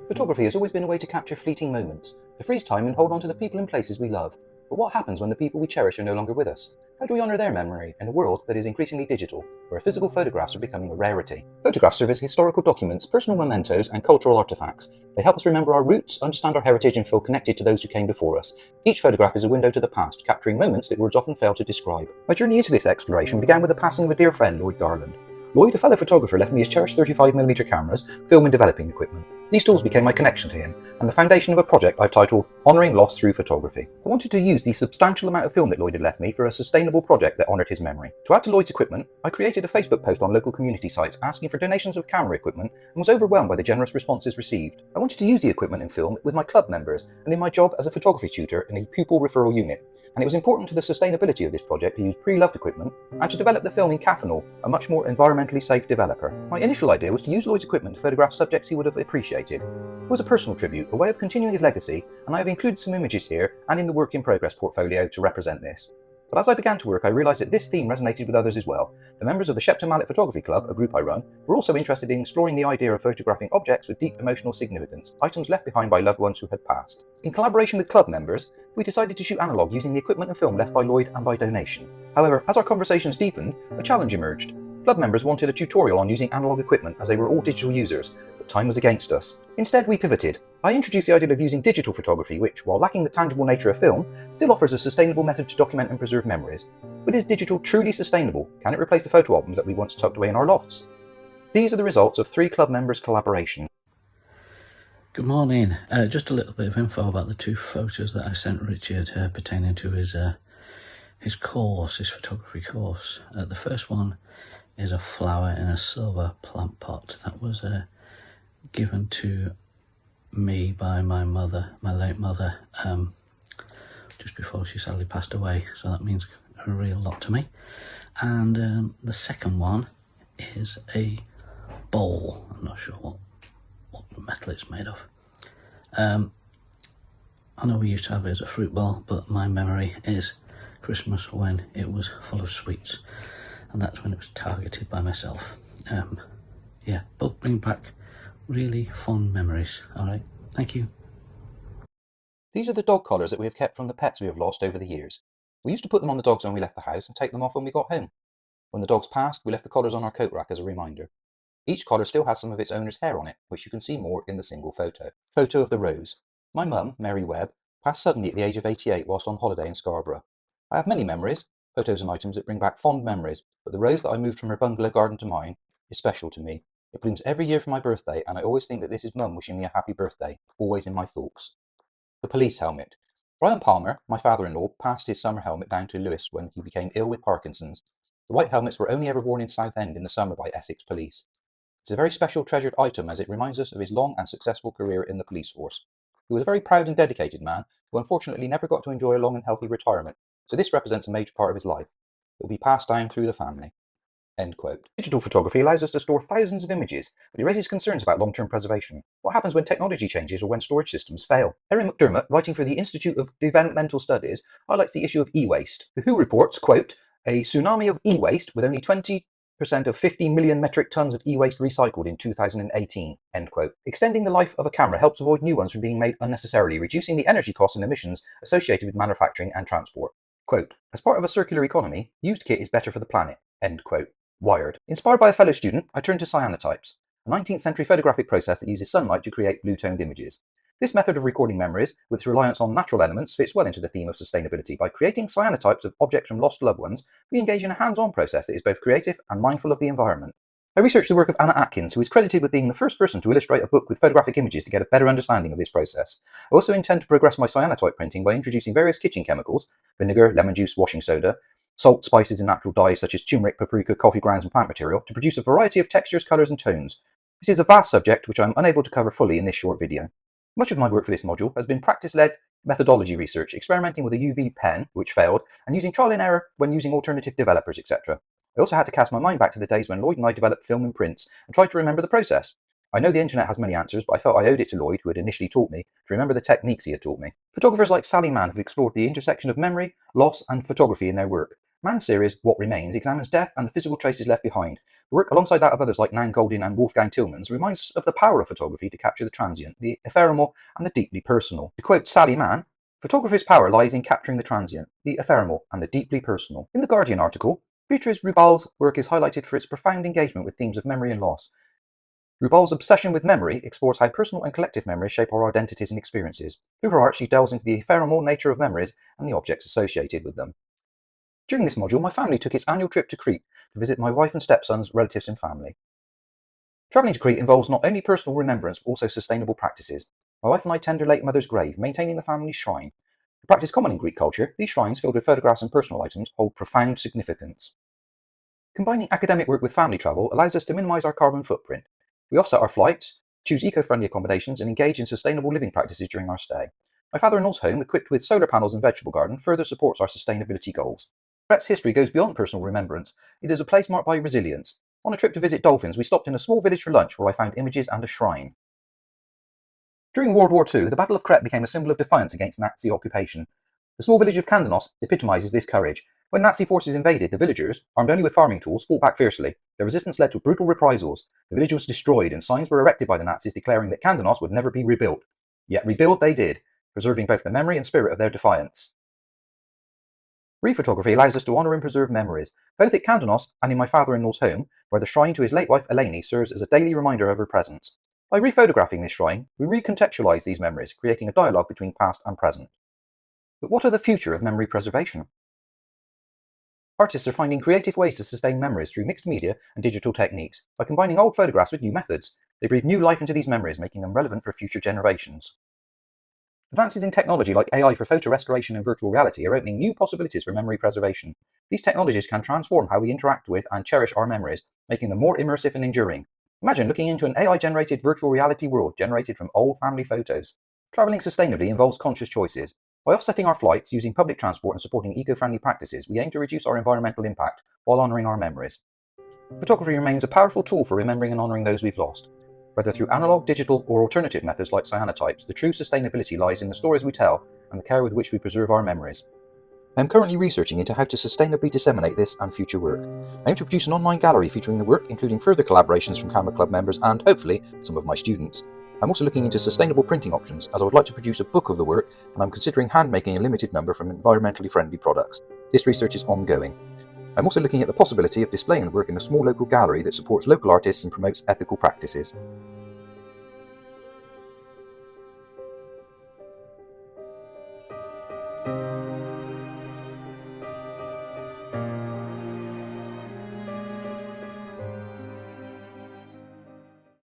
Photography has always been a way to capture fleeting moments, to freeze time and hold on to the people and places we love. But what happens when the people we cherish are no longer with us? How do we honour their memory in a world that is increasingly digital, where physical photographs are becoming a rarity? Photographs serve as historical documents, personal mementos, and cultural artefacts. They help us remember our roots, understand our heritage, and feel connected to those who came before us. Each photograph is a window to the past, capturing moments that words often fail to describe. My journey into this exploration began with the passing of a dear friend, Lloyd Garland. Lloyd, a fellow photographer, left me his cherished 35mm cameras, film and developing equipment. These tools became my connection to him, and the foundation of a project I've titled Honouring Loss Through Photography. I wanted to use the substantial amount of film that Lloyd had left me for a sustainable project that honoured his memory. To add to Lloyd's equipment, I created a Facebook post on local community sites asking for donations of camera equipment and was overwhelmed by the generous responses received. I wanted to use the equipment and film with my club members and in my job as a photography tutor in a pupil referral unit. And it was important to the sustainability of this project to use pre-loved equipment and to develop the film in Caffenol, a much more environmentally safe developer. My initial idea was to use Lloyd's equipment to photograph subjects he would have appreciated. It was a personal tribute, a way of continuing his legacy, and I have included some images here and in the work in progress portfolio to represent this. But as I began to work, I realised that this theme resonated with others as well. The members of the Shepton Mallet Photography Club, a group I run, were also interested in exploring the idea of photographing objects with deep emotional significance, items left behind by loved ones who had passed. In collaboration with club members, we decided to shoot analogue using the equipment and film left by Lloyd and by donation. However, as our conversations deepened, a challenge emerged. Club members wanted a tutorial on using analogue equipment as they were all digital users, but time was against us. Instead, we pivoted. I introduced the idea of using digital photography which, while lacking the tangible nature of film, still offers a sustainable method to document and preserve memories. But is digital truly sustainable? Can it replace the photo albums that we once tucked away in our lofts? These are the results of 3 club members' collaboration. Good morning. Just a little bit of info about the 2 photos that I sent Richard pertaining to his course, his photography course. The first one is a flower in a silver plant pot that was given to me by my mother, my late mother, just before she sadly passed away, so that means a real lot to me. And the second one is a bowl. I'm not sure what metal it's made of. I know we used to have it as a fruit bowl, but my memory is Christmas when it was full of sweets, and that's when it was targeted by myself. Yeah, both bring back really fond memories. Alright, thank you. These are the dog collars that we have kept from the pets we have lost over the years. We used to put them on the dogs when we left the house and take them off when we got home. When the dogs passed, we left the collars on our coat rack as a reminder. Each collar still has some of its owner's hair on it, which you can see more in the single photo. Photo of the rose. My mum, Mary Webb, passed suddenly at the age of 88 whilst on holiday in Scarborough. I have many memories, photos and items that bring back fond memories, but the rose that I moved from her bungalow garden to mine is special to me. It blooms every year for my birthday, and I always think that this is Mum wishing me a happy birthday, always in my thoughts. The police helmet. Brian Palmer, my father-in-law, passed his summer helmet down to Lewis when he became ill with Parkinson's. The white helmets were only ever worn in Southend in the summer by Essex Police. It's a very special treasured item as it reminds us of his long and successful career in the police force. He was a very proud and dedicated man who unfortunately never got to enjoy a long and healthy retirement, so this represents a major part of his life. It will be passed down through the family. End quote. Digital photography allows us to store thousands of images, but it raises concerns about long-term preservation. What happens when technology changes or when storage systems fail? Erin McDermott, writing for the Institute of Developmental Studies, highlights the issue of e-waste. The WHO reports, quote, a tsunami of e-waste with only 20% of 50 million metric tons of e-waste recycled in 2018, end quote. Extending the life of a camera helps avoid new ones from being made unnecessarily, reducing the energy costs and emissions associated with manufacturing and transport. Quote, as part of a circular economy, used kit is better for the planet, end quote. Wired. Inspired by a fellow student, I turned to cyanotypes, a 19th century photographic process that uses sunlight to create blue-toned images. This method of recording memories, with its reliance on natural elements, fits well into the theme of sustainability. By creating cyanotypes of objects from lost loved ones, we engage in a hands-on process that is both creative and mindful of the environment. I researched the work of Anna Atkins, who is credited with being the first person to illustrate a book with photographic images to get a better understanding of this process. I also intend to progress my cyanotype printing by introducing various kitchen chemicals, vinegar, lemon juice, washing soda, salt, spices and natural dyes such as turmeric, paprika, coffee grounds and plant material to produce a variety of textures, colours and tones. This is a vast subject which I am unable to cover fully in this short video. Much of my work for this module has been practice-led methodology research, experimenting with a UV pen, which failed, and using trial and error when using alternative developers, etc. I also had to cast my mind back to the days when Lloyd and I developed film and prints and tried to remember the process. I know the internet has many answers, but I felt I owed it to Lloyd, who had initially taught me, to remember the techniques he had taught me. Photographers like Sally Mann have explored the intersection of memory, loss and photography in their work. Mann's series, What Remains, examines death and the physical traces left behind, The work, alongside that of others like Nan Goldin and Wolfgang Tillmans, reminds of the power of photography to capture the transient, the ephemeral, and the deeply personal. To quote Sally Mann, photography's power lies in capturing the transient, the ephemeral, and the deeply personal. In the Guardian article, Beatrice Rubal's work is highlighted for its profound engagement with themes of memory and loss. Rubal's obsession with memory explores how personal and collective memories shape our identities and experiences. Through her art, she delves into the ephemeral nature of memories and the objects associated with them. During this module, my family took its annual trip to Crete to visit my wife and stepson's relatives and family. Travelling to Crete involves not only personal remembrance, but also sustainable practices. My wife and I tend her late mother's grave, maintaining the family's shrine. A practice common in Greek culture, these shrines, filled with photographs and personal items, hold profound significance. Combining academic work with family travel allows us to minimise our carbon footprint. We offset our flights, choose eco-friendly accommodations, and engage in sustainable living practices during our stay. My father-in-law's home, equipped with solar panels and vegetable garden, further supports our sustainability goals. Crete's history goes beyond personal remembrance. It is a place marked by resilience. On a trip to visit dolphins, we stopped in a small village for lunch where I found images and a shrine. During World War II, the Battle of Crete became a symbol of defiance against Nazi occupation. The small village of Kandanos epitomises this courage. When Nazi forces invaded, the villagers, armed only with farming tools, fought back fiercely. Their resistance led to brutal reprisals. The village was destroyed, and signs were erected by the Nazis declaring that Kandanos would never be rebuilt. Yet rebuild they did, preserving both the memory and spirit of their defiance. Rephotography allows us to honour and preserve memories, both at Kandanos and in my father-in-law's home, where the shrine to his late wife Eleni serves as a daily reminder of her presence. By rephotographing this shrine, we recontextualise these memories, creating a dialogue between past and present. But what are the future of memory preservation? Artists are finding creative ways to sustain memories through mixed media and digital techniques. By combining old photographs with new methods, they breathe new life into these memories, making them relevant for future generations. Advances in technology like AI for photo restoration and virtual reality are opening new possibilities for memory preservation. These technologies can transform how we interact with and cherish our memories, making them more immersive and enduring. Imagine looking into an AI-generated virtual reality world generated from old family photos. Travelling sustainably involves conscious choices. By offsetting our flights, using public transport and supporting eco-friendly practices, we aim to reduce our environmental impact while honouring our memories. Photography remains a powerful tool for remembering and honouring those we've lost. Whether through analogue, digital, or alternative methods like cyanotypes, the true sustainability lies in the stories we tell and the care with which we preserve our memories. I am currently researching into how to sustainably disseminate this and future work. I aim to produce an online gallery featuring the work, including further collaborations from Camera Club members and, hopefully, some of my students. I'm also looking into sustainable printing options, as I would like to produce a book of the work, and I'm considering hand-making a limited number from environmentally friendly products. This research is ongoing. I'm also looking at the possibility of displaying the work in a small local gallery that supports local artists and promotes ethical practices.